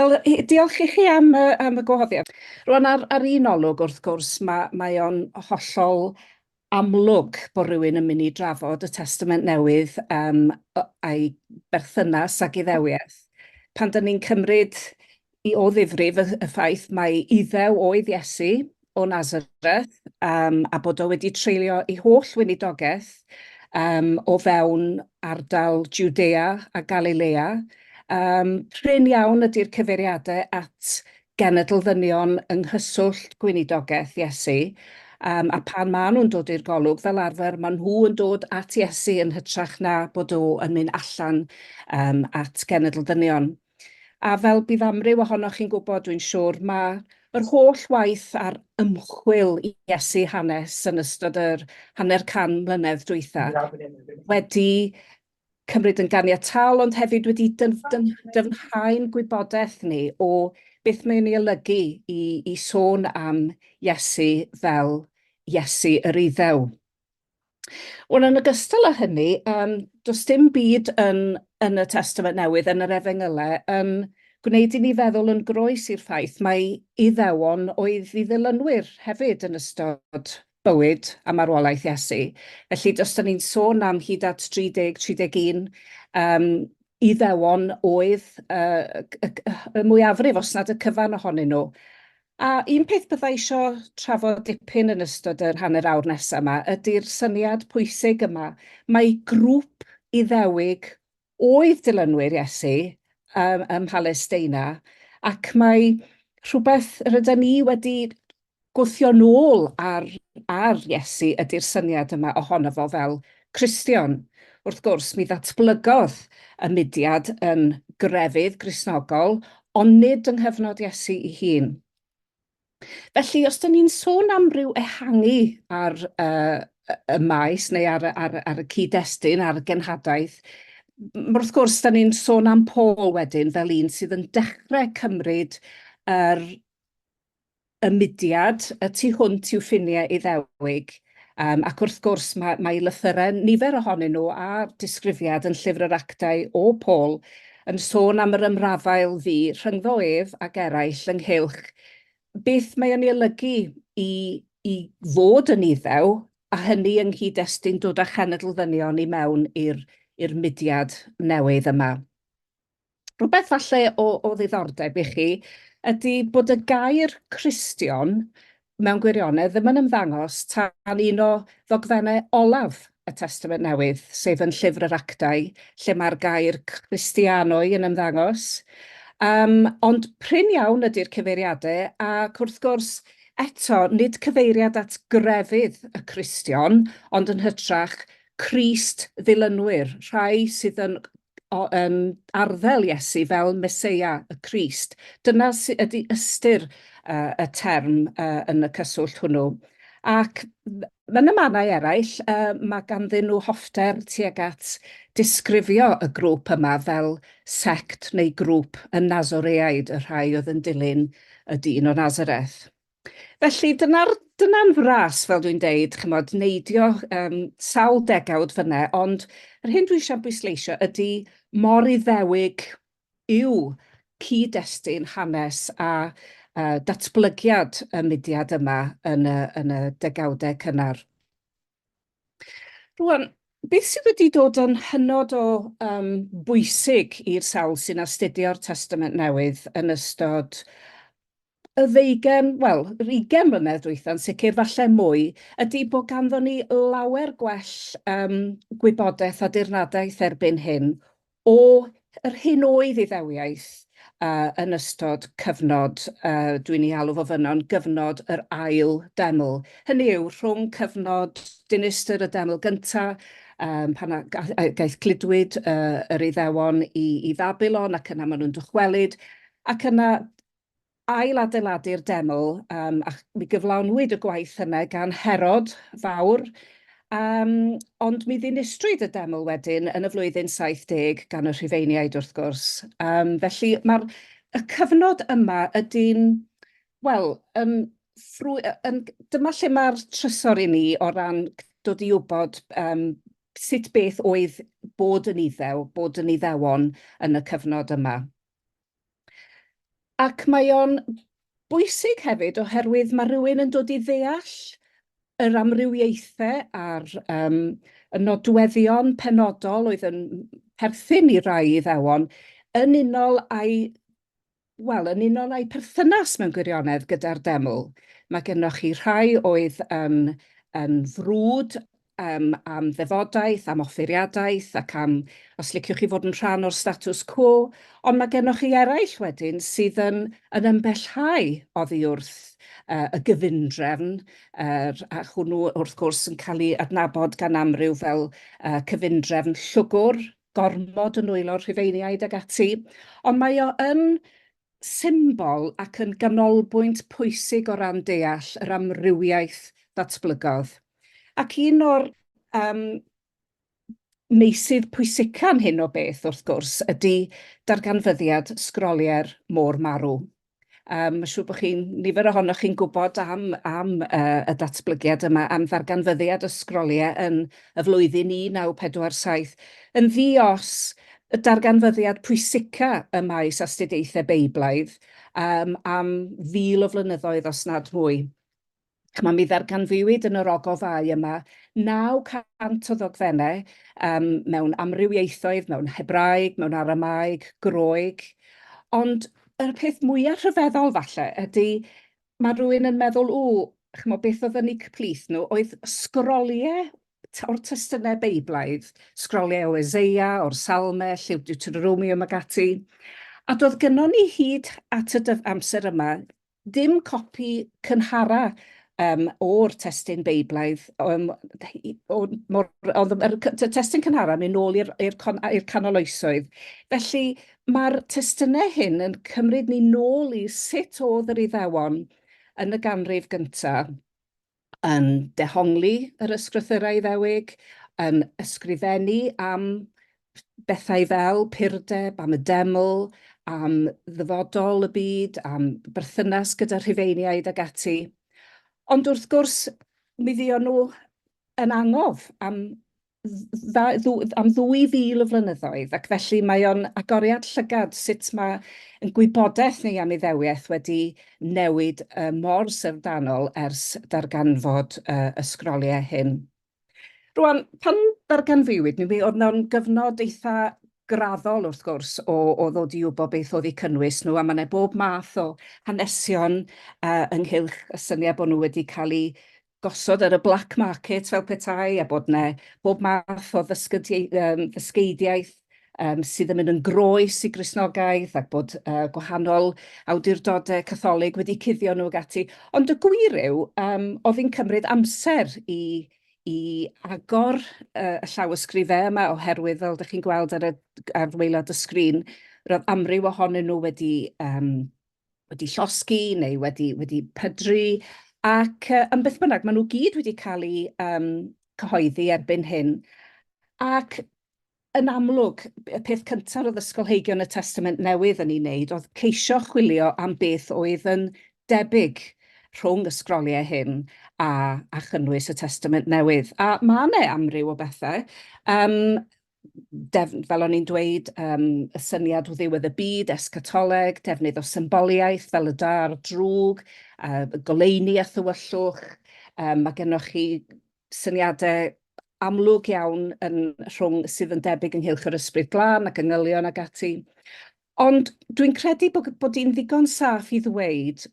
Wel, diolch i chi am y gwahoddiad. Rwan ar un olwg, wrth gwrs, mae o'n hollol amlwg bod rhywun yn mynd i drafod y Testament Newydd a'i berthynas ag Iddewiaeth. Pan dyn ni'n cymryd o ddifrif y ffaith mae Iddew oedd Iesu o Nazareth a bod o wedi treulio ei holl weinidogaeth o fewn ardal Jwdea a Galilea. Prin iawn ydy'r cyfeiriadau at genedl ddynion yng nghyswllt gweinidogaeth Iesu. A pan maen nhw'n dod i'r golwg, fel arfer, maen nhw yn dod at Iesu yn hytrach na bod o yn mynd allan at genedl ddynion. A fel bydd amryw ohonoch chi'n gwybod, dwi'n siŵr, mae'r holl waith ar ymchwil i Iesu hanes yn ystod yr hanner can mlynedd dwytha wedi cymryd yn ganiataol, ond hefyd wedi dyfnhau'n gwybodaeth ni o beth mae'n ei olygu i sôn am Iesu fel Iesu yr Iddew. Wel, yn ogystal â hynny, does dim byd yn y Testament Newydd, yn yr Efengylau, yn gwneud i ni feddwl yn groes i'r ffaith mae Iddewon oedd i ddilynwyr hefyd yn ystod bywyd a marwolaeth Iesu. Felly, does da ni'n sôn am hyd at 30-31 Iddewon oedd y mwyafrif, os nad y cyfan ohonyn nhw. A un peth byddai eisiau trafod dipyn yn ystod yr hanner awr nesaf yma ydy'r syniad pwysig yma. Mae grŵp Iddewig oedd dilynwyr Iesu ym Mhalesteina, ac mae rhywbeth rydyn ni wedi gwthio nôl ar Iesu ydy'r syniad yma ohono fo fel Cristion. Wrth gwrs, mi ddatblygodd y mudiad yn grefydd Gristnogol, ond nid yng nghyfnod Iesu ei hun. Felly, os dyn ni'n sôn am ryw ehangu ar y maes neu ar y cyd-destun, ar y genhadaeth, wrth gwrs, dyn ni'n sôn am Paul wedyn fel un sydd yn dechrau cymryd y mudiad, y tu hwnt i'w ffiniau Iddewig. Ac wrth gwrs, mae lythyrau, nifer ohonyn nhw a disgrifiad yn llyfr yr actau o Paul yn sôn am yr ymrafael ddu rhyngddo ef ac eraill ynghylch beth mae yn ei olygu i fod yn Iddew, a hynny yng nghyd-destun dod â chenedl ddynion i mewn i'r mudiad newydd yma. Rhywbeth falle o ddiddordeb i chi ydy bod y gair Cristion mewn gwirionedd ddim yn ymddangos tan un o ddogfennau olaf y Testament Newydd, sef yn llyfr yr actau, lle mae'r gair Cristianoi yn ymddangos. Ond prin iawn ydy'r cyfeiriadau, ac wrth gwrs, eto, nid cyfeiriad at grefydd y Cristion, ond yn hytrach Crist ddilynwyr, rhai sydd yn arddel Iesu fel Meseia, y Crist. Dyna ydy ystyr y term yn y cyswllt hwnnw. Ac yn y mannau eraill, mae ganddyn nhw hoffter tuag at disgrifio y grŵp yma fel sect neu grŵp y Nasoreaid, y rhai oedd yn dilyn y dyn o Nazareth. Felly, dyna'n fras, fel dwi'n deud, chymod, neidio sawl degawd fyna, ond yr hyn dwi eisiau bwysleisio ydy mor Iddewig yw cyd-destun hanes a datblygiad y mudiad yma yn y degawdau cynnar. Rwan, beth sydd wedi dod yn hynod o bwysig i'r sawl sy'n astudio'r Testament Newydd yn ystod y 20 mlynedd dwytha'n sicr, falle mwy, ydy bod ganddo ni lawer gwell gwybodaeth a dirnadaeth erbyn hyn o yr hyn oedd Iddewiaeth yn ystod cyfnod, dwi'n ei alw fo fyna'n gyfnod yr ail deml. Hynny yw, rhwng cyfnod dinistr y deml gyntaf, pan gaeth gludwyd yr Iddewon i Babylon, ac yna maen nhw'n dychwelyd, ac yna ail-adeiladu'r deml, a mi gyflawnwyd y gwaith yna gan Herod fawr, ond mi ddinistrwyd y deml wedyn yn y flwyddyn 70 gan y Rhufeiniaid wrth gwrs. Felly y cyfnod yma ydy'n, wel, dyma lle mae'r trysor i ni o ran dod i wybod sut beth oedd bod yn Iddew, bod yn Iddewon yn y cyfnod yma. Ac mae o'n bwysig hefyd oherwydd mae rhywun yn dod i ddeall yr amrywiaethau a'r y nodweddion penodol oedd yn perthyn i rai Iddewon yn unol yn unol â'i perthynas mewn gwirionedd gyda'r deml. Mae gennych chi rhai oedd yn frwd am ddefodaeth, am offeiriadaeth, ac am, os liciwch chi fod yn rhan o'r status quo, ond mae gennych chi eraill wedyn sydd yn ymhellhau oddi wrth y gyfundrefn, a hwnnw wrth gwrs yn cael ei adnabod gan amryw fel cyfundrefn llwgwr, gormod yn wylo'r Rhufeiniaid ag ati, ond mae o yn symbol ac yn ganolbwynt pwysig o ran deall yr amrywiaeth ddatblygodd. Ac un o'r meysydd pwysican hyn o beth, wrth gwrs, ydy darganfyddiad sgroliau'r môr marw. Mae'n siŵr bod nifer ohonoch chi'n gwybod am y datblygiad yma, am ddarganfyddiad y sgroliau yn y flwyddyn 1947, yn ddi-os y darganfyddiad pwysica y maes astudiaethau Beiblaidd am 1000 o flynyddoedd os nad mwy. Mae mi ddarganfuwyd yn yr ogofau yma 900 o ddogfennau mewn amrywiaethoedd, mewn Hebraeg, mewn Aramaeg, Groeg, ond y peth mwyaf rhyfeddol falle ydy mae rhywun yn meddwl, ch'mo' beth oedd yn eu cyplith nhw, oedd sgroliau o'r testunau Beiblaidd, sgroliau o Eseia, o'r Salmau, Lliw Deuteronomium ac ati, a doedd gynnon ni hyd at y amser yma dim copi cynhara o'r testun Beiblaidd, y testun cynhara mynd nôl i'r canol oesoedd. Felly mae'r testunau hyn yn cymryd ni nôl i sut oedd yr Iddewon yn y ganrif gyntaf yn dehongli yr ysgrythurau Iddewig, yn ysgrifennu am bethau fel purdeb, am y deml, am ddyfodol y byd, am berthynas gyda Rhufeiniaid ag ati. Ond wrth gwrs, mi fuon nhw yn angof am 2000 o flynyddoedd, ac felly mae o'n agoriad llygad sut mae yn gwybodaeth ni am Iddewiaeth wedi newid mor syfrdanol ers darganfod y sgroliau hyn. Rwan, pan darganfuwyd ni, oedd yna'n gyfnod eitha graddol wrth gwrs o ddod i wybod beth oedd eu cynnwys nhw, a mae yna bob math o hanesion ynghylch y syniad bod nhw wedi cael eu gosod ar y black market fel petai, a bod yna bob math o ddysgeidiaeth sydd yn mynd yn groes i Gristnogaeth, ac bod gwahanol awdurdodau Catholig wedi cuddio nhw ag ati. Ond y gwir yw, oedd hi'n cymryd amser i agor y llawysgrifau yma, oherwydd, fel ydych chi'n gweld ar waelod y sgrin, roedd amryw ohonyn nhw wedi llosgi neu wedi pydru, ac yn beth bynnag, maen nhw gyd wedi cael eu cyhoeddi erbyn hyn. Ac yn amlwg, y peth cyntaf oedd ysgolheigion y Testament Newydd yn ei wneud oedd ceisio chwilio am beth oedd yn debyg rhwng y sgroliau hyn a chynnwys y Testament Newydd. A mae yna amryw o bethau. Fel o'n i'n dweud, y syniad o ddiwedd y byd, escatoleg, defnydd o symboliaeth fel y dar drwg, goleuni a thywyllwch. Mae gennych chi syniadau amlwg iawn sydd yn debyg ynghylch yr ysbryd glân ac ynghylion ag ati. Ond dwi'n credu bod hi'n ddigon saff i ddweud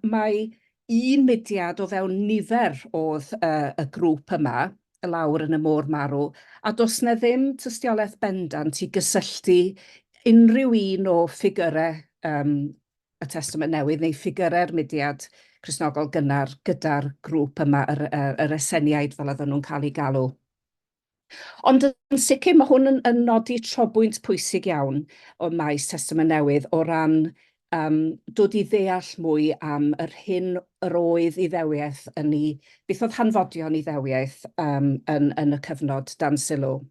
mae un mudiad o fewn nifer oedd y grŵp yma, y lawr yn y môr marw, a does na ddim tystiolaeth bendant i gysylltu unrhyw un o ffigurau y Testament Newydd neu ffigurau'r mudiad Cristnogol gynnar gyda'r grŵp yma, yr Eseniaid fel oedden nhw'n cael eu galw. Ond yn sicr mae hwn yn nodi trobwynt pwysig iawn o maes Testament Newydd o ran dod i ddeall mwy am yr oedd Iddewiaeth beth oedd hanfodion Iddewiaeth yn y cyfnod dan sylw.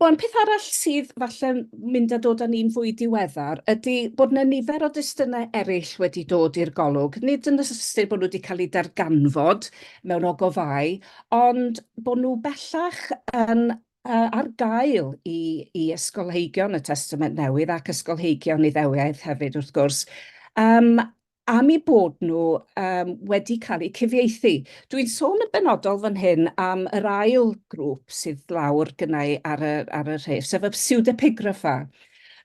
Wel, peth arall sydd falle mynd a dod â ni'n fwy diweddar ydy bod yna nifer o destunau eraill wedi dod i'r golwg. Nid yn ystod bod nhw wedi cael eu darganfod mewn ogofau, ond bod nhw bellach yn ar gael i ysgolheigion y Testament Newydd ac ysgolheigion Iddewiaeth hefyd, wrth gwrs, am eu bod nhw wedi cael eu cyfieithu. Dwi'n sôn yn benodol fan hyn am yr ail grŵp sydd lawr gynnau ar y rhef, sef y pseudepigrapha.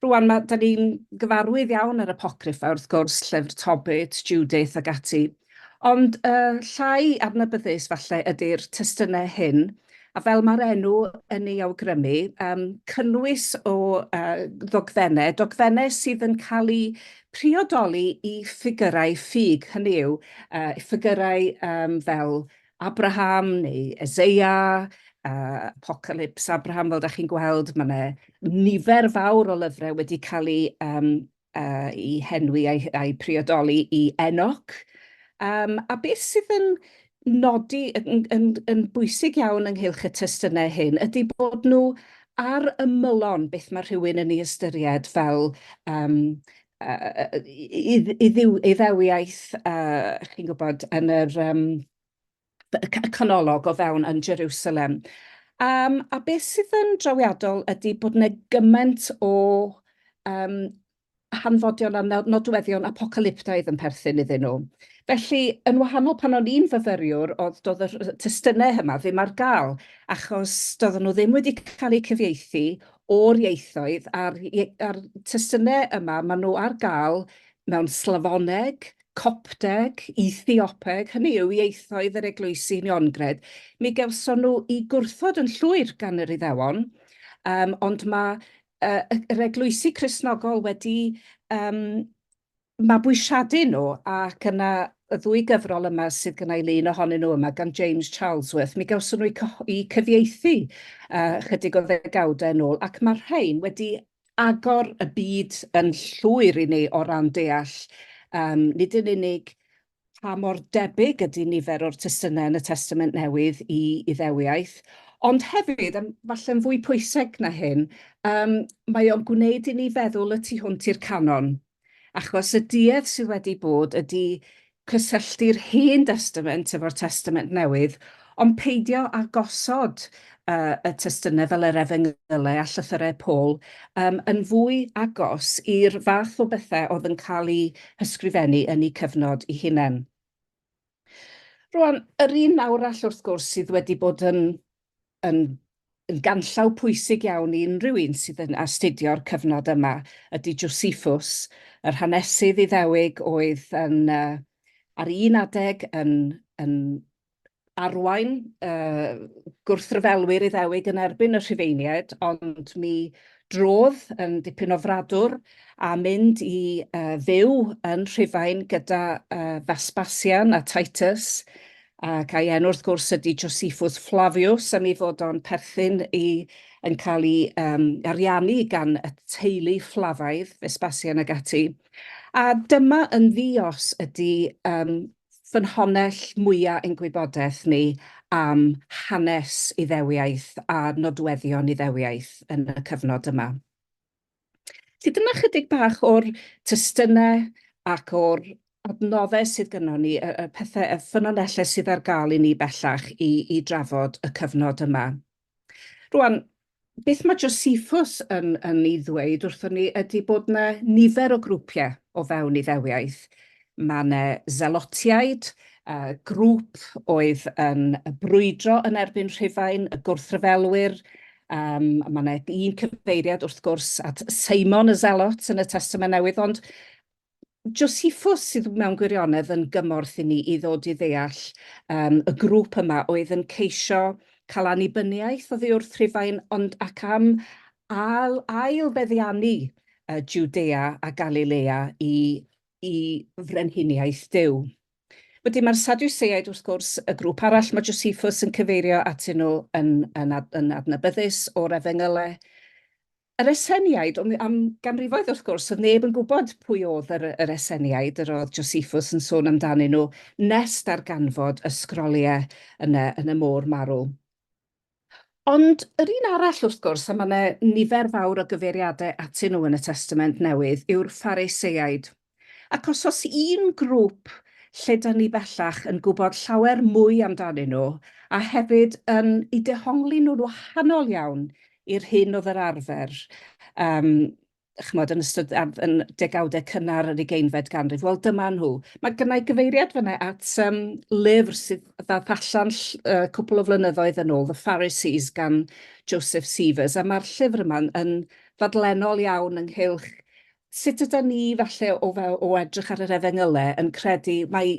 Rwan, da ni'n gyfarwydd iawn ar apocryffa, wrth gwrs, llyfr Tobit, Judith ac ati. Ond llai adnabyddus falle ydy'r testunau hyn, a fel mae'r enw yn ei awgrymu, cynnwys o dogfennau sydd yn cael eu priodoli i ffigurau ffug, hynny yw, ffigurau fel Abraham neu Eseia, Apocalypse Abraham, fel da chi'n gweld, mae nifer fawr o lyfrau wedi cael eu henwi a'i priodoli i Enoch. A beth sydd yn nodi yn bwysig iawn ynghylch y testunau hyn ydy bod nhw ar ymylon beth mae rhywun yn ei ystyried fel Iddewiaeth, chi'n gwybod, yn yr canolog o fewn yn Jerusalem. A beth sydd yn drawiadol ydy bod yna gymaint o hanfodion a nodweddion apocalyptaidd yn perthyn iddyn nhw. Felly, yn wahanol pan o'n i'n fyfyriwr, doedd y testunau yma ddim ar gael, achos doedden nhw ddim wedi cael eu cyfieithu o'r ieithoedd, a'r testunau yma, maen nhw ar gael mewn Slafoneg, Copteg, Ethiopeg, hynny yw ieithoedd yr Eglwysi Uniongred. Mi gewson nhw i gwrthod yn llwyr gan yr Iddewon, ond mae yr Eglwysi Cristnogol wedi mabwysiadu nhw, ac yna y ddwy gyfrol yma sydd gynnau lun ohonyn nhw yma gan James Charlesworth, mi gawson nhw i cyfieithu chydig o ddegawdau yn ôl, ac mae'r rhain wedi agor y byd yn llwyr i ni o ran deall nid yn unig pa mor debyg ydy nifer o'r testunau yn y Testament Newydd i Iddewiaeth, ond hefyd, falle'n fwy pwysig na hyn, mae o'n gwneud i ni feddwl y tu hwnt i'r canon, achos y duedd sydd wedi bod ydy cysylltu'r Hen Testament efo'r Testament Newydd, ond peidio a gosod y testunau fel yr Efengylau a llythyrau Paul yn fwy agos i'r fath o bethau oedd yn cael eu hysgrifennu yn eu cyfnod eu hunain. Rwan, yr un arall wrth gwrs sydd wedi bod yn ganllaw pwysig iawn i unrhyw un sydd yn astudio'r cyfnod yma ydy Josephus, yr hanesydd Iddewig oedd ar un adeg yn arwain gwrthryfelwyr Iddewig yn erbyn y Rhufeiniaid, ond mi drodd yn dipyn o fradwr a mynd i fyw yn Rhufain gyda Vespasian a Titus, ac a'i enw wrth gwrs ydy Josephus Flavius, am ei fod o'n perthyn yn cael ei ariannu gan y teulu Fflafaidd, Vespasian ag ati. A dyma yn ddios ydy ffynhonnell mwyaf ein gwybodaeth ni am hanes Iddewiaeth a nodweddion Iddewiaeth yn y cyfnod yma. Felly dyna chydig bach o'r testunau ac o'r adnoddau sydd gynnon ni, y pethau, y ffynonellau sydd ar gael i ni bellach i drafod y cyfnod yma. Rwan, beth mae Josephus yn ei ddweud wrthon ni ydy bod yna nifer o grwpiau o fewn Iddewiaeth. Mae yna Zelotiaid, grŵp oedd yn brwydro yn erbyn Rhufain, y gwrthryfelwyr. Mae yna un cyfeiriad wrth gwrs at Seimon y Zelot yn y Testament Newydd, ond Josephus sydd mewn gwirionedd yn gymorth i ni i ddod i ddeall y grŵp yma oedd yn ceisio cael annibyniaeth oddi wrth Rhufain, ond ac am ail-feddiannu Judea a Galilea i frenhiniaeth Duw. Wedyn mae'r Sadwseaid wrth gwrs y grŵp arall mae Josephus yn cyfeirio atyn nhw yn adnabyddus o'r Efengylau. Yr Eseniaid, am ganrifoedd wrth gwrs, oedd neb yn gwybod pwy oedd yr Eseniaid, yr oedd Josephus yn sôn amdanyn nhw, nes darganfod ysgroliau yn y môr marw. Ond yr un arall wrth gwrs, a mae yna nifer fawr o gyfeiriadau atyn nhw yn y Testament Newydd, yw'r Phariseiaid. Ac os un grŵp lle da ni bellach yn gwybod llawer mwy amdanyn nhw, a hefyd i dehongli nhw'n wahanol iawn i'r hyn oedd yr arfer. Chymod, yn ystod yn degawdau cynnar yr ugeinfed ganrif. Wel, dyma nhw. Mae gynnau gyfeiriad fyna at lyfr sydd ddath allan cwpl o flynyddoedd yn ôl, The Pharisees, gan Joseph Sievers, a mae'r llyfr yma yn fadlenol iawn ynghylch sut ydym ni falle o edrych ar yr efengylau yn credu mae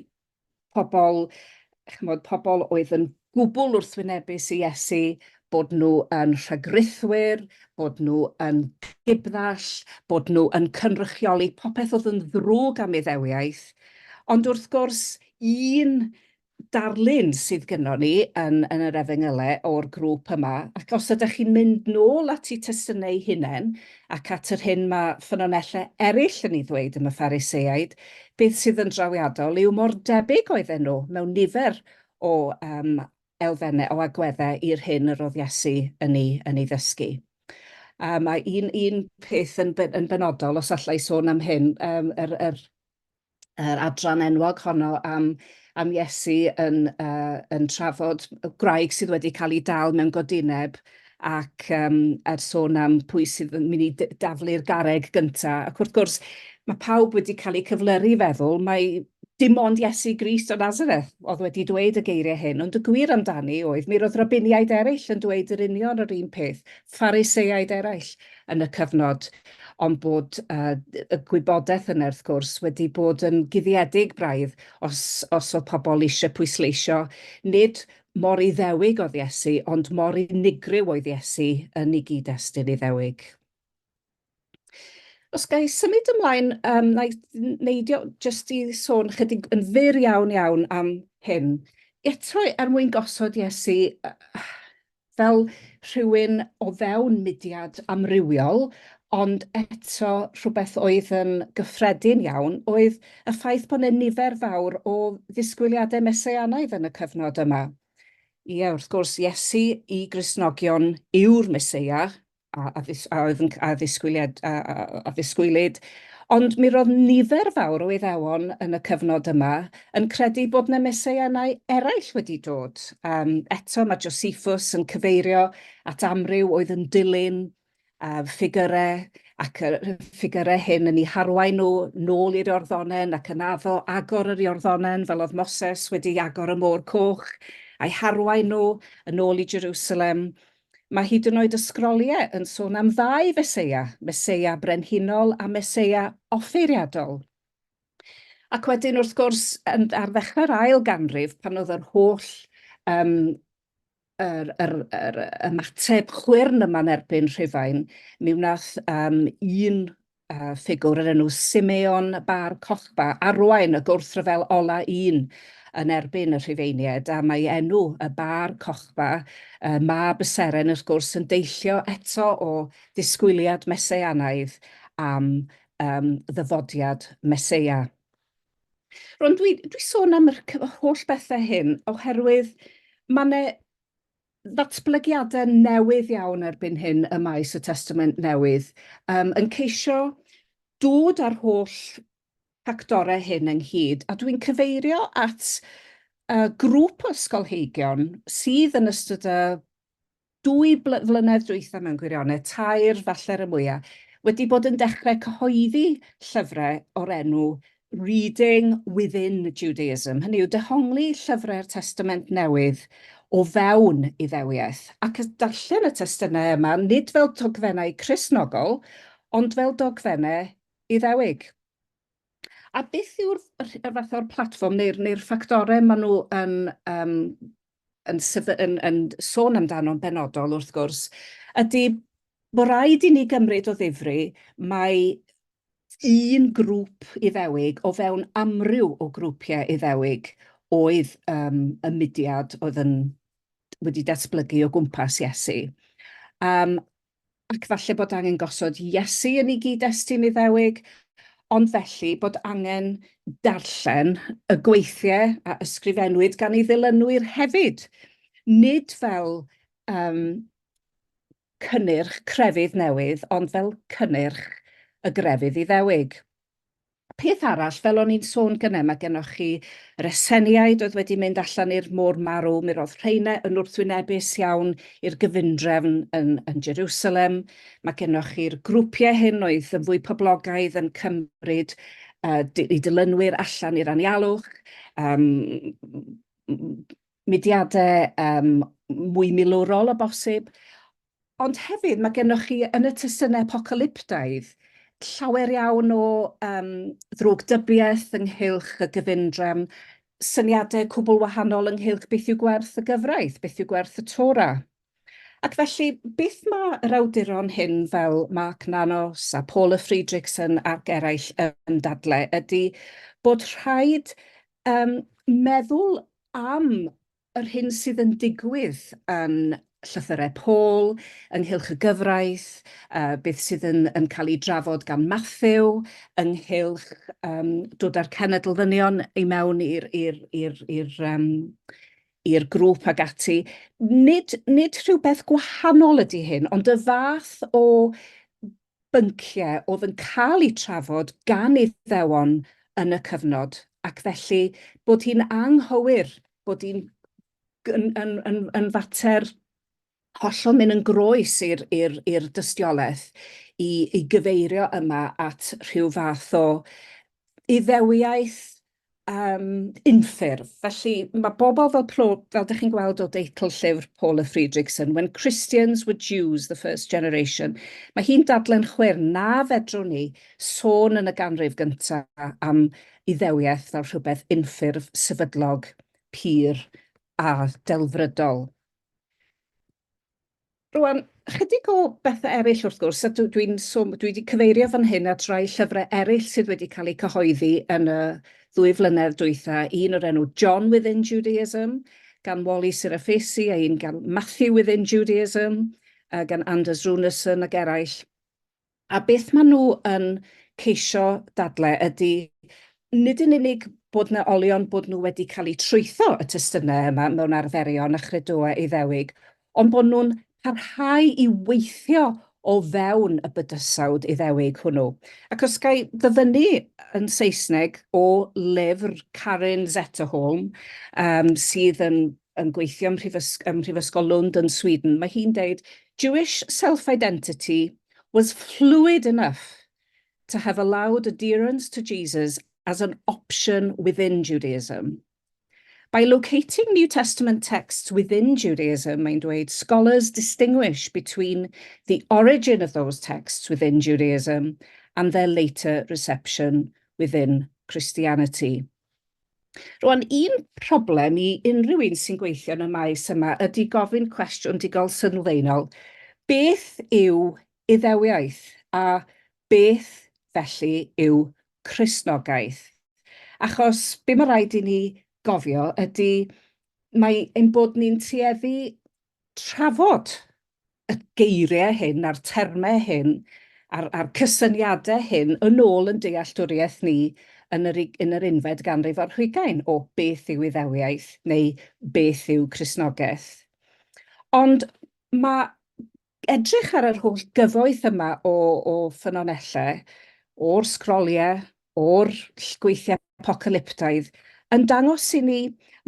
pobl oedd yn gwbl wrthwynebus i Iesu, bod nhw yn rhagrythwyr, bod nhw yn gibddall, bod nhw yn cynrychioli popeth oedd yn ddrwg am Iddewiaeth. Ond wrth gwrs, un darlun sydd gynnwn ni yn yr efengylau o'r grŵp yma, ac os ydych chi'n mynd nôl at eu testunau hunain, ac at yr hyn mae ffynonellau eraill yn ei ddweud am y Phariseaid, beth sydd yn drawiadol yw mor debyg oedden nhw mewn nifer o elfennau o agweddau i'r hyn yr oedd Iesu yn ei ddysgu. Mae un peth yn benodol, os allai sôn am hyn, yr adran enwog honno am Iesu yn trafod gwraig sydd wedi cael ei dal mewn godineb ac sôn am pwy sydd yn mynd i daflu'r garreg gyntaf. Ac wrth gwrs, mae pawb wedi cael ei cyflyru feddwl, mae dim ond Iesu Grist o Nazareth oedd wedi dweud y geiriau hyn, ond y gwir amdani oedd, mi roedd rabbiniaid eraill yn dweud yr union yr un peth, Phariseaid eraill yn y cyfnod, ond bod y gwybodaeth yna, wrth gwrs, wedi bod yn guddiedig braidd os oedd pobl eisiau pwysleisio, nid mor Iddewig oedd Iesu, ond mor unigryw oedd Iesu yn ei gyd-destun Iddewig. Os ga i symud ymlaen, neidio jyst i sôn chydig yn fyr iawn am hyn. Eto mwyn gosod Iesu fel rhywun o fewn mudiad amrywiol, ond eto rhywbeth oedd yn gyffredin iawn, oedd y ffaith bod yna nifer fawr o ddisgwyliadau meseianaidd yn y cyfnod yma. Ie, wrth gwrs, Iesu i Gristnogion yw'r Meseia, a ddisgwylid, ond mi roedd nifer fawr o Iddewon yn y cyfnod yma yn credu bod yna meseianau eraill wedi dod. Eto mae Josephus yn cyfeirio at amryw oedd yn dilyn ffigurau, ac y ffigurau hyn yn ei harwain nhw nôl i'r Iorddonen ac yn addo agor yr Iorddonen fel oedd Moses wedi agor y Môr Coch, a'i harwain nhw yn ôl i Jerusalem. Mae hyd yn oed ysgroliau yn sôn am ddau Meseia, Meseia brenhinol a Meseia offeiriadol. Ac wedyn, wrth gwrs, ar ddechrau'r ail ganrif, pan oedd yr holl ymateb chwyrn yma'n erbyn Rhufain, mi wnaeth un ffigwr yn enw Simeon Bar Kochba arwain y gwrthryfel ola un yn erbyn y Rhufeiniaid, a mae enw y Bar Kochba, mab y seren, wrth gwrs, yn deillio eto o ddisgwyliad meseianaidd am ddyfodiad Meseia. Rwy'n dwi sôn am y holl bethau hyn oherwydd mae yna ddatblygiadau newydd iawn erbyn hyn y maes y Testament Newydd yn ceisio dod ar holl ffactorau hyn ynghyd, a dwi'n cyfeirio at grŵp o ysgolheigion sydd yn ystod y 2 flynedd dwytha mewn gwirionedd, 3 falle'r y mwyaf, wedi bod yn dechrau cyhoeddi llyfrau o'r enw Reading Within Judaism. Hynny yw, dehongli llyfrau'r Testament Newydd o fewn Iddewiaeth, ac darllen y testunau yma nid fel dogfennau Cristnogol, ond fel dogfennau Iddewig. A beth yw'r fath o'r platfform neu'r ffactorau maen nhw yn sôn amdano'n benodol, wrth gwrs, ydy bod raid i ni gymryd o ddifri mae un grŵp Iddewig o fewn amryw o grwpiau Iddewig oedd y mudiad oedd wedi datblygu o gwmpas Iesu. Ac falle bod angen gosod Iesu yn ei gyd-destun Iddewig, ond felly bod angen darllen y gweithiau a ysgrifenwyd gan ei ddilynwyr hefyd, nid fel cynnyrch crefydd newydd, ond fel cynnyrch y grefydd Iddewig. Peth arall, fel o'n i'n sôn gynnau, mae gennych chi yr Eseniaid oedd wedi mynd allan i'r môr marw, mi roedd rheina yn wrthwynebus iawn i'r gyfundrefn yn Jerusalem. Mae gennych chi'r grwpiau hyn oedd yn fwy poblogaidd yn cymryd i dilynwyr allan i'r anialwch, mudiadau mwy milwrol o bosib. Ond hefyd mae gennych chi yn y testunau apocalyptaidd llawer iawn o ddrwgdybiaeth ynghylch y gyfundrefn, syniadau cwbl wahanol ynghylch beth yw gwerth y gyfraith, beth yw gwerth y Tora. Ac felly, beth mae yr awduron hyn fel Mark Nanos a Paula Friedrichsen ac eraill yn dadlau ydy bod rhaid meddwl am yr hyn sydd yn digwydd yn llythyrau Paul, ynghylch y gyfraith, beth sydd yn cael ei drafod gan Matthew, ynghylch dod â'r cenedl-ddynion i mewn i'r grŵp ag ati. Nid rhywbeth gwahanol ydy hyn, ond y fath o bynciau oedd yn cael eu trafod gan Iddewon yn y cyfnod, ac felly bod hi'n anghywir, bod hi'n yn fater hollol mynd yn groes i'r dystiolaeth i gyfeirio yma at rhyw fath o iddewiaeth unffurf. Felly mae bobl fel ydych chi'n gweld o deitl llyfr Paula Friedrichsen, When Christians Were Jews, the First Generation, mae hi'n dadlen chwer na fedrwn ni sôn yn y ganrif gyntaf am iddewiaeth fel rhywbeth unffurf, sefydlog, pur a delfrydol. Rwan, chydig o bethau eraill wrth gwrs, a dwi wedi cyfeirio fan hyn at rai llyfrau eraill sydd wedi cael eu cyhoeddi yn y 2 flynedd dwytha, un o'r enw John Within Judaism, gan Wally Sirafesi, a un gan Matthew Within Judaism, gan Anders Runeson ac eraill. A beth maen nhw yn ceisio dadlau ydy, nid yn unig bod yna olion bod nhw wedi cael eu trwytho y testunau yma mewn arferion a chredoau Iddewig, ond bod nhw'n parhau i weithio o fewn y bydysawd Iddewig hwnnw. Ac os gai ddyfynnu yn Saesneg o lyfr Karen Zetterholm, sydd yn gweithio ym Mhrifysgol Lund yn Sweden, mae hi'n deud, Jewish self-identity was fluid enough to have allowed adherence to Jesus as an option within Judaism. By locating New Testament texts within Judaism, mae'n dweud, scholars distinguish between the origin of those texts within Judaism and their later reception within Christianity. Rwan, un problem i unrhyw un sy'n gweithio yn y maes yma ydy gofyn cwestiwn digol sylfaenol. Beth yw iddewiaeth a beth felly yw Cristnogaeth? Achos be mae rhaid i ni gofio ydy mae ein bod ni'n tueddu trafod y geiriau hyn a'r termau hyn a'r cysyniadau hyn yn ôl yn dealltwriaeth ni yn yr unfed ganrif ar 20 o beth yw iddewiaeth neu beth yw Cristnogaeth. Ond mae edrych ar yr holl gyfoeth yma o ffynonellau, o'r sgroliau, o'r gweithiau apocalyptaidd, yn dangos i ni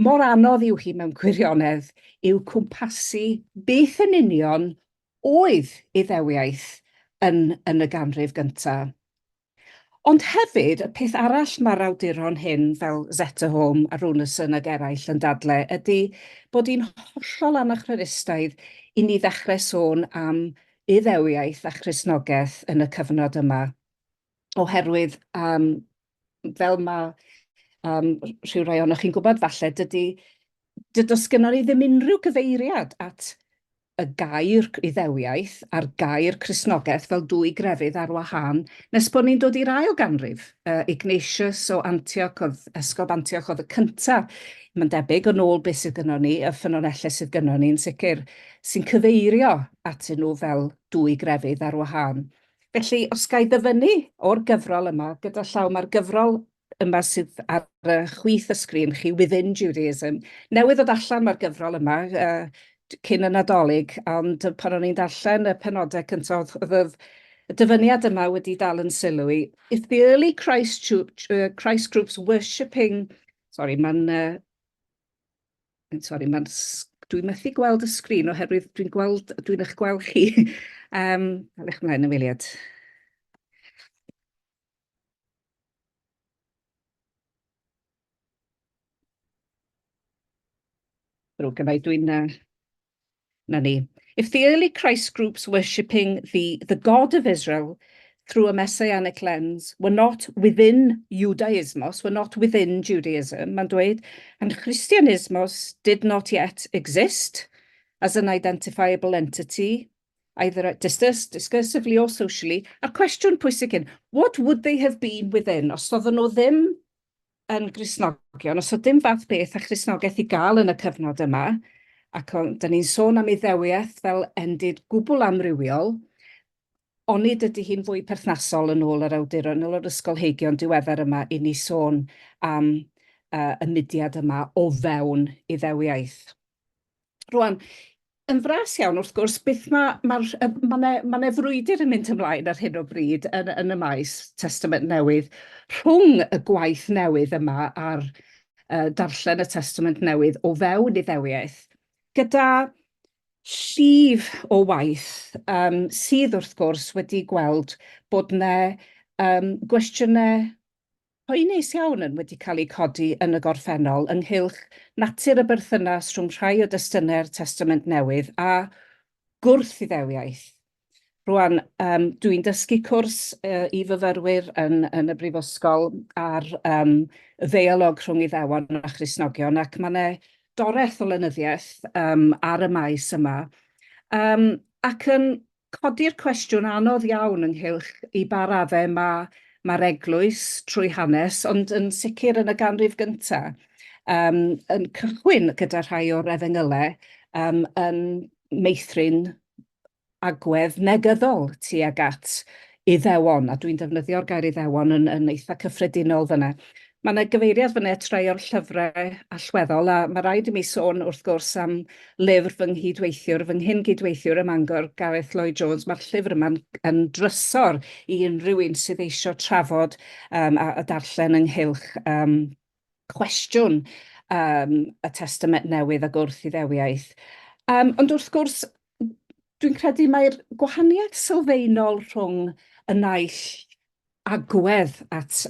mor anodd yw hi mewn gwirionedd yw cwmpasu beth yn union oedd iddewiaeth yn y ganrif gyntaf. Ond hefyd, y peth arall mae'r awduron hyn fel Zetterholm a Runeson ac eraill yn dadlau ydy bod hi'n hollol anachronistaidd i ni ddechrau sôn am iddewiaeth a Cristnogaeth yn y cyfnod yma. Oherwydd, fel mae rhyw rai o'ch chi'n gwybod falle, does gynnon ni ddim unrhyw gyfeiriad at y gair iddewiaeth a'r gair Cristnogaeth fel 2 grefydd ar wahân, nes bod ni'n dod i'r ail ganrif. Ignatius o Antioch, Esgob Antioch oedd y cyntaf. Mae'n debyg yn ôl beth sydd gynnon ni, y ffynonellau sydd gynnon ni'n sicr, sy'n cyfeirio atyn nhw fel 2 grefydd ar wahân. Felly, os gai ddyfynnu o'r gyfrol yma, gyda llaw mae'r gyfrol yma sydd ar y chwith y sgrin chi, Within Judaism. Newydd ddod allan mae'r gyfrol yma cyn y Nadolig, ond pan o'n i'n darllen y penodau cyntaf, oedd Y dyfyniad yma wedi dal yn sylw i. If the early Christ groups worshipping... Sorry, dwi'n methu gweld y sgrin oherwydd dwi'n eich gweld chi. Alech mlaen y wiliad. Rwy'n gynnau na ni. If the early Christ groups worshipping the God of Israel through a messianic lens were not within Judaismos, were not within Judaism, mae'n dweud, and Christianismos did not yet exist as an identifiable entity, either discursively or socially, a'r cwestiwn pwysig hyn, what would they have been within? Os oedden nhw ddim yn Gristnogion, os oedd dim fath beth a Christnogaeth i gael yn y cyfnod yma, ac da ni'n sôn am Iddewiaeth fel endid gwbl amrywiol, onid ydy hi'n fwy perthnasol yn ôl yr awduron, yn ôl yr ysgolheigion diweddar yma i ni sôn am y mudiad yma o fewn Iddewiaeth. Rwan, yn fras iawn, wrth gwrs, beth mae frwydr yn mynd ymlaen ar hyn o bryd yn y maes Testament Newydd rhwng y gwaith newydd yma a'r darllen y Testament Newydd o fewn Iddewiaeth, gyda llif o waith sydd wrth gwrs wedi gweld bod yna gwestiynau poenus iawn yn wedi cael eu codi yn y gorffennol ynghylch natur y berthynas rhwng rhai o destunau'r Testament Newydd a gwrth-Iddewiaeth. Rwan, dwi'n dysgu cwrs i fyfyrwyr yn y Brifysgol ar ddeialog rhwng Iddewon a Christnogion, ac mae doreth o lenyddiaeth ar y maes yma, ac yn codi'r cwestiwn anodd iawn ynghylch i ba raddau mae'r eglwys trwy hanes, ond yn sicr yn y ganrif gyntaf, yn cychwyn gyda rhai o'r efengylau yn meithrin agwedd negyddol tuag at Iddewon, a dwi'n defnyddio'r gair Iddewon yn eitha cyffredinol fyna. Mae yna gyfeiriad fyna at rai o'r llyfrau allweddol, a mae rhaid i mi sôn wrth gwrs am lyfr fy nghyn-gydweithiwr ym Mangor, Gareth Lloyd-Jones. Mae'r llyfr yma'n drysor i unrhyw un sydd eisiau trafod a darllen ynghylch cwestiwn y Testament Newydd a gwrth-Iddewiaeth. Ond wrth gwrs, dwi'n credu mae'r gwahaniaeth sylfaenol rhwng y naill agwedd at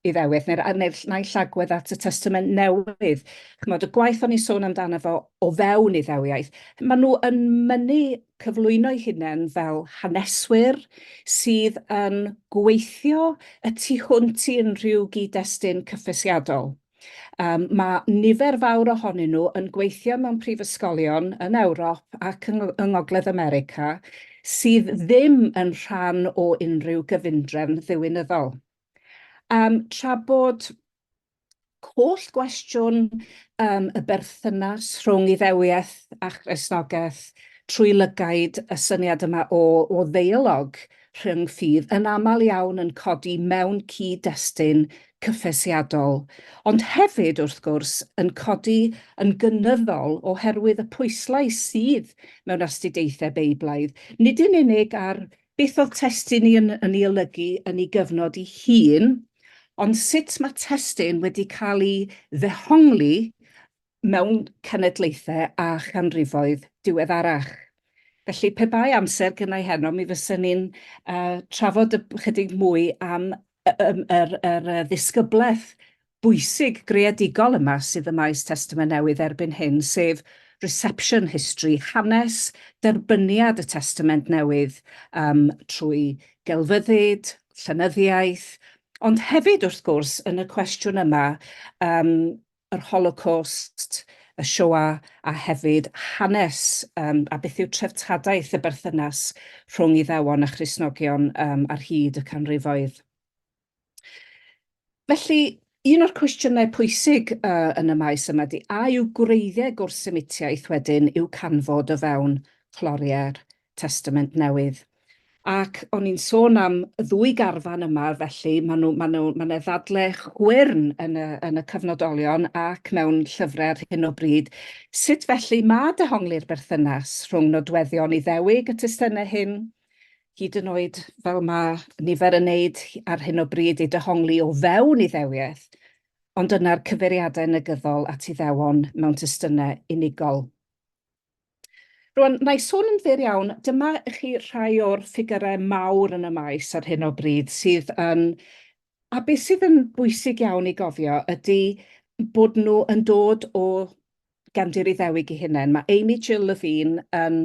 Iddewiaeth, neu'r naill agwedd at y Testament Newydd. Chymod, y gwaith o'n i sôn amdano fo o fewn Iddewiaeth, maen nhw yn mynnu cyflwyno'u hunain fel haneswyr sydd yn gweithio y tu hwnt i unrhyw gyd-destun cyffesiadol. Mae nifer fawr ohonyn nhw yn gweithio mewn prifysgolion yn Ewrop ac yng Ngogledd America sydd ddim yn rhan o unrhyw gyfundrefn ddiwinyddol. Tra bod holl gwestiwn y berthynas rhwng Iddewiaeth a Christnogaeth trwy lygaid y syniad yma o ddeialog rhwng ffydd yn aml iawn yn codi mewn cyd-destun cyffesiadol, ond hefyd wrth gwrs yn codi yn gynyddol oherwydd y pwyslais sydd mewn astudiaethau Beiblaidd, nid yn unig ar beth oedd testun yn ei olygu yn ei gyfnod ei hun, ond sut mae testun wedi cael ei ddehongli mewn cenedlaethau a chanrifoedd diweddarach. Felly, pe bai amser gynnau heno, mi fyswn ni'n trafod chydig mwy am yr ddisgyblaeth bwysig greadigol yma sydd y maes Testament Newydd erbyn hyn, sef reception history, hanes derbyniad y Testament Newydd trwy gelfyddyd, llenyddiaeth, ond hefyd wrth gwrs yn y cwestiwn yma, yr Holocaust, y Shoah, a hefyd hanes a beth yw treftadaeth y berthynas rhwng Iddewon a Christnogion ar hyd y canrifoedd. Felly, un o'r cwestiynau pwysig yn y maes yma ydy, a yw gwreiddiau gwrthsymitiaeth wedyn i'w canfod o fewn chloriau'r Testament Newydd. Ac o'n i'n sôn am y ddwy garfan yma, felly mae ddadlau chwyrn yn y cyfnodolion ac mewn llyfrau ar hyn o bryd. Sut felly mae dehongli'r berthynas rhwng nodweddion Iddewig y testunau hyn, hyd yn oed fel mae nifer yn wneud ar hyn o bryd i dehongli o fewn Iddewiaeth, ond yna'r cyfeiriadau negyddol at Iddewon mewn testunau unigol. Rwan, na i sôn yn fyr iawn, dyma i chi rhai o'r ffigurau mawr yn y maes ar hyn o bryd sydd yn, a beth sydd yn bwysig iawn i gofio ydy bod nhw yn dod o gefndir Iddewig eu hunain. Mae Amy Jill Levine yn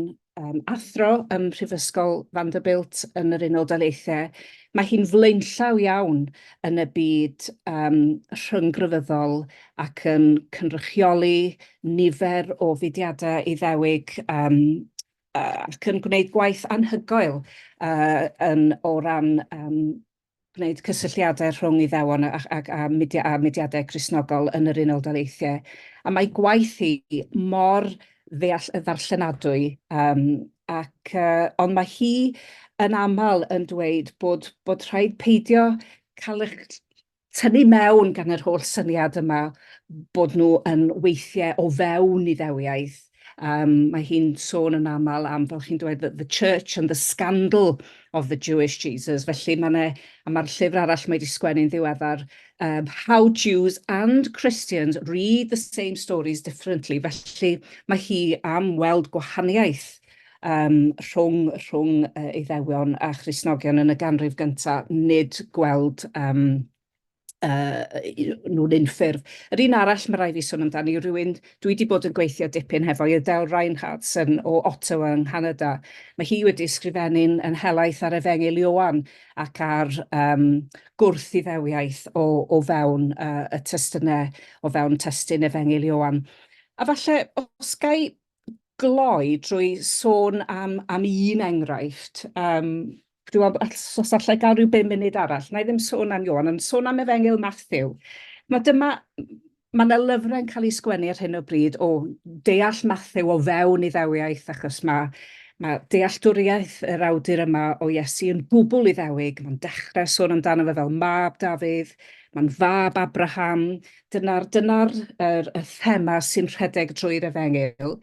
athro ym Mhrifysgol Vanderbilt yn yr Unol Daleithiau. Mae hi'n flaenllaw iawn yn y byd rhynggrefyddol ac yn cynrychioli nifer o fudiadau Iddewig ac yn gwneud gwaith anhygoel o ran gwneud cysylltiadau rhwng Iddewon a mudiadau Cristnogol yn yr Unol Daleithiau. A mae gwaith hi mor ddarllenadwy, ond mae hi yn aml yn dweud bod rhaid peidio cael eich tynnu mewn gan yr holl syniad yma bod nhw yn weithiau o fewn Iddewiaeth. Mae hi'n sôn yn aml am, fel chi'n dweud, the church and the scandal of the Jewish Jesus. Felly mae'r llyfr arall mae wedi sgwennu'n ddiweddar, How Jews and Christians read the same stories differently. Felly mae hi am weld gwahaniaeth rhwng Iddewion a Christnogion yn y ganrif gyntaf, nid gweld nhw'n unffurf. Yr un arall mae rai fi sôn amdani yw rhywun, dwi wedi bod yn gweithio dipyn hefo Deall o Ottawa yng Nghanada. Mae hi wedi ysgrifennu'n helaeth ar Efengyl Ioan ac ar gwrth Iddewiaeth o fewn y testunau, o fewn testun Efengyl Ioan. A falle, os gai gloi drwy sôn am un enghraifft, os allai gael rhyw 5 munud arall, na i ddim sôn am Ioan, ond sôn am Efengyl Matthew. Mae yna lyfrau'n cael ei sgwennu ar hyn o bryd o deall Matthew o fewn Iddewiaeth, achos mae dealltwriaeth yr awdur yma o Iesu yn gwbl Iddewig. Mae'n dechrau sôn amdano fe fel mab Dafydd, mae'n fab Abraham. Dyna'r thema sy'n rhedeg drwy'r Efengyl.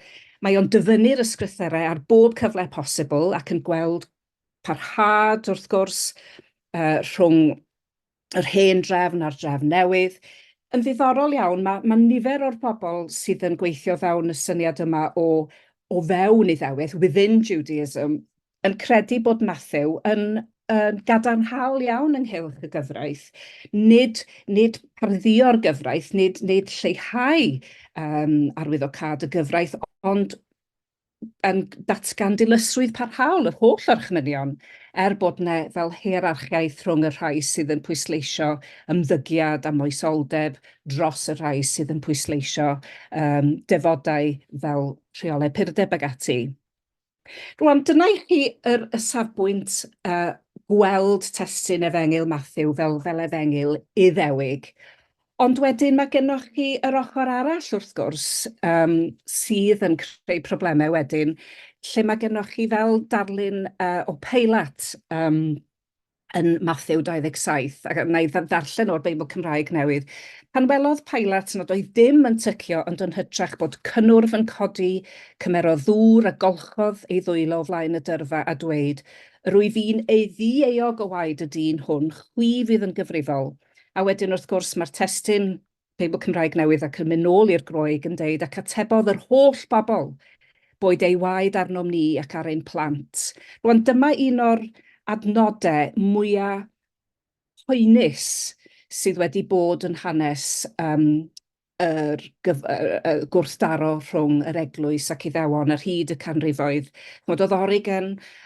Mae o'n dyfynnu'r ysgrythurau ar bob cyfle posibl ac yn gweld parhad wrth gwrs rhwng yr hen drefn a'r drefn newydd. Yn ddiddorol iawn, mae nifer o'r bobl sydd yn gweithio fewn y syniad yma o fewn Iddewiaeth, within Judaism, yn credu bod Matthew yn gadarnhaol iawn ynghylch y gyfraith. Nid parddio'r gyfraith, nid lleihau arwyddocad y gyfraith, ond yn datgan dilysrwydd parhaol yr holl orchmynion, bod yna fel hierarchiaeth rhwng y rhai sydd yn pwysleisio ymddygiad a moesoldeb dros y rhai sydd yn pwysleisio defodau fel rheolau purdeb ag ati. Rwan, dyna i chi y safbwynt gweld testun Efengyl Matthew fel Efengyl Iddewig. Ond wedyn mae gennych chi yr ochr arall wrth gwrs sydd yn creu problemau wedyn, lle mae gennych chi fel darlun o Peilat yn Matthew 27, ac na i ddarllen o'r Beibl Cymraeg newydd. Pan welodd Peilat nad oedd dim yn tycio ond yn hytrach bod cynnwrf yn codi, cymerodd ddŵr a golchodd ei ddwylo o flaen y dyrfa a dweud, rwyf fi'n ddieog o waed y dyn hwn, chwi fydd yn gyfrifol. A wedyn wrth gwrs mae'r testun Beibl Cymraeg newydd ac yn mynd nôl i'r Groeg yn deud ac atebodd yr holl bobl boed ei waed arnom ni ac ar ein plant. Rwan, dyma un o'r adnodau mwyaf poenus sydd wedi bod yn hanes gwrthdaro rhwng yr eglwys ac Iddewon ar hyd y canrifoedd. Oedd Origen,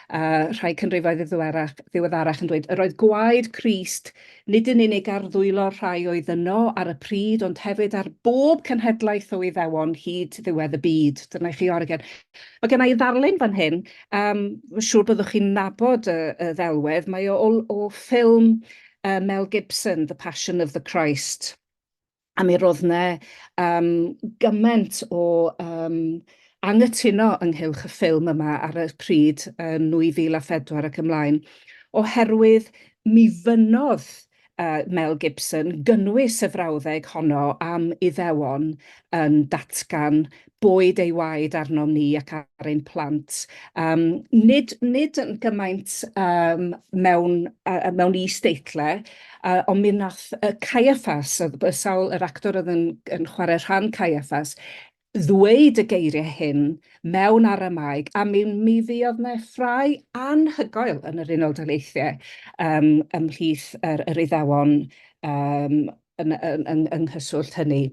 rhai canrifoedd ddiweddarach yn dweud, yr oedd gwaed Crist nid yn unig ar ddwylo rhai oedd yno ar y pryd, ond hefyd ar bob cenhedlaeth o Iddewon hyd ddiwedd y byd. Dyna chi Origen. Mae gen i ddarlun fan hyn, siŵr byddwch chi'n nabod y ddelwedd, mae o ffilm Mel Gibson, The Passion of the Christ. A mi roedd yna gymaint o anghytuno ynghylch y ffilm yma ar y pryd yn 2004 ac ymlaen, oherwydd mi fynodd Mel Gibson gynnwys y frawddeg honno am Iddewon yn datgan bwyd ei waed arno ni ac ar ein plant. Nid yn gymaint mewn is-deitle, ond mi nath Caiaffas, yr actor oedd yn chwarae rhan Caiaffas, ddweud y geiriau hyn mewn Aramaeg, a mi fuodd yna ffrau anhygoel yn yr Unol Daleithiau ymhlith yr Iddewon yng nghyswllt hynny.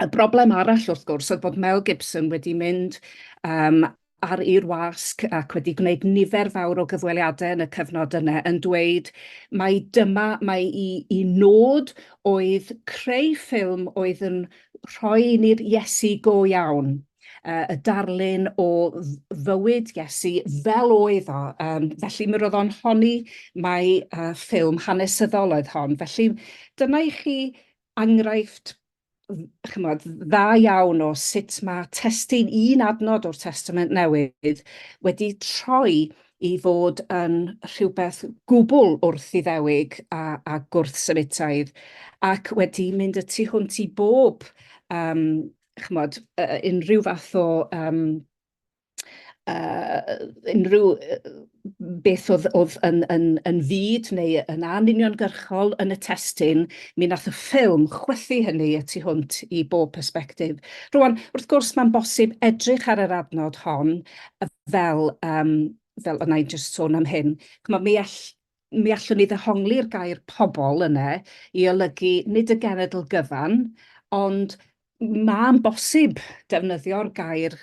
Y broblem arall, wrth gwrs, oedd bod Mel Gibson wedi mynd ar i'r wasg ac wedi gwneud nifer fawr o gyfweliadau yn y cyfnod yna yn dweud mai i nod oedd creu ffilm oedd yn rhoi ni'r Iesu go iawn, y darlun o fywyd Iesu fel oedd o. Felly mi roedd o'n honni mai ffilm hanesyddol oedd hon. Felly dyna i chi enghraifft dda iawn o sut mae testun un adnod o'r Testament Newydd wedi troi i fod yn rhywbeth gwbl wrth iddewig a gwrthsynitaidd, ac wedi mynd y tu hwnt i bob unrhyw fath o unrhyw beth oedd yn fyd neu yn anuniongyrchol yn y testun, mi nath y ffilm chwythu hynny y tu hwnt i bob persbectif. Rwan, wrth gwrs, mae'n bosib edrych ar yr adnod hon fel yna i just sôn am hyn. Mi allwn ni ddehongli'r gair pobl yna i olygu nid y genedl gyfan, ond mae'n bosib defnyddio'r gair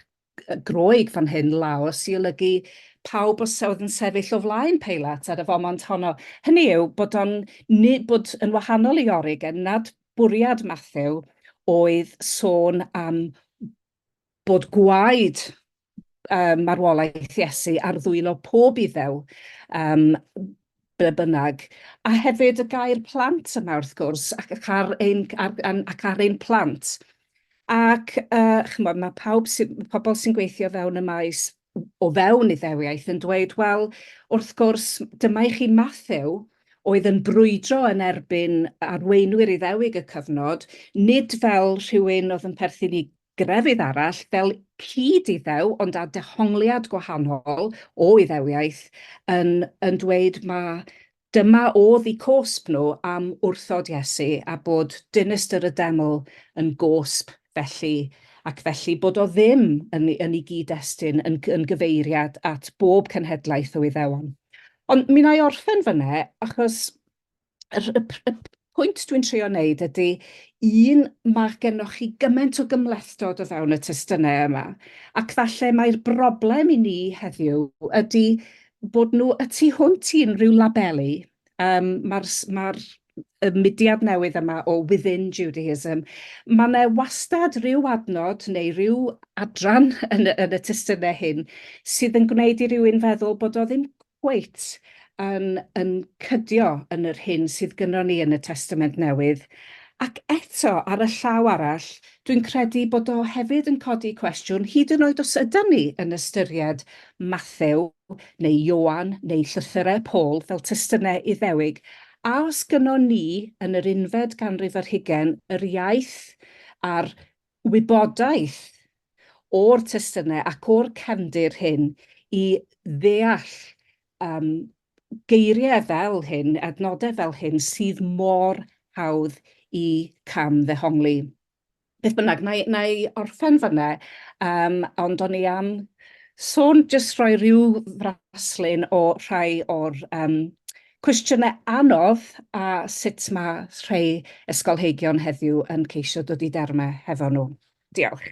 Groeg fan hyn, Laos, i olygu pawb oedd yn sefyll o flaen Peilat ar y fomont honno. Hynny yw bod yn wahanol i Origen, nad bwriad Mathew oedd sôn am bod gwaed marwolaeth Iesu ar ddwylo pob iddew, ble bynnag, a hefyd y gair plant yma wrth gwrs, ac ar ein plant. Ac mae pobl sy'n gweithio fewn y maes o fewn Iddewiaeth yn dweud, wel, wrth gwrs, dyma i chi Mathew oedd yn brwydro yn erbyn arweinwyr Iddewig y cyfnod, nid fel rhywun oedd yn perthyn i grefydd arall, fel cyd-iddew, ond â dehongliad gwahanol o Iddewiaeth, yn dweud dyma oedd eu cosb nhw am wrthod Iesu, a bod dinistyr y deml yn gosb felly bod o ddim yn ei gyd-destun yn gyfeiriad at bob cenhedlaeth o Iddewon. Ond mi wna i orffen fyna, achos y pwynt dwi'n trio wneud ydy, mae gennych chi gymaint o gymlethdod o fewn y testunau yma, ac falle mae'r broblem i ni heddiw ydy bod nhw y tu hwnt i unrhyw labelu. Mae'r mudiad newydd yma o within Judaism, mae yna wastad rhyw adnod neu rhyw adran yn y testunau hyn sydd yn gwneud i rywun feddwl bod o ddim cweit yn cydio yn yr hyn sydd gynnon ni yn y Testament Newydd. Ac eto, ar y llaw arall, dwi'n credu bod o hefyd yn codi cwestiwn hyd yn oed os ydyn ni yn ystyried Mathew neu Ioan neu llythyrau Paul fel testunau Iddewig, a os gynnon ni yn yr 11th ganrif ar hugain yr iaith a'r wybodaeth o'r testunau ac o'r cefndir hyn i ddeall geiriau fel hyn, adnodau fel hyn, sydd mor hawdd i camddehongli. Beth bynnag, na i orffen fyna, ond o'n i am sôn jyst rhoi rhyw fraslun o rhai o'r cwestiynau anodd a sut mae rhai ysgolheigion heddiw yn ceisio dod i dermau hefo nhw. Diolch.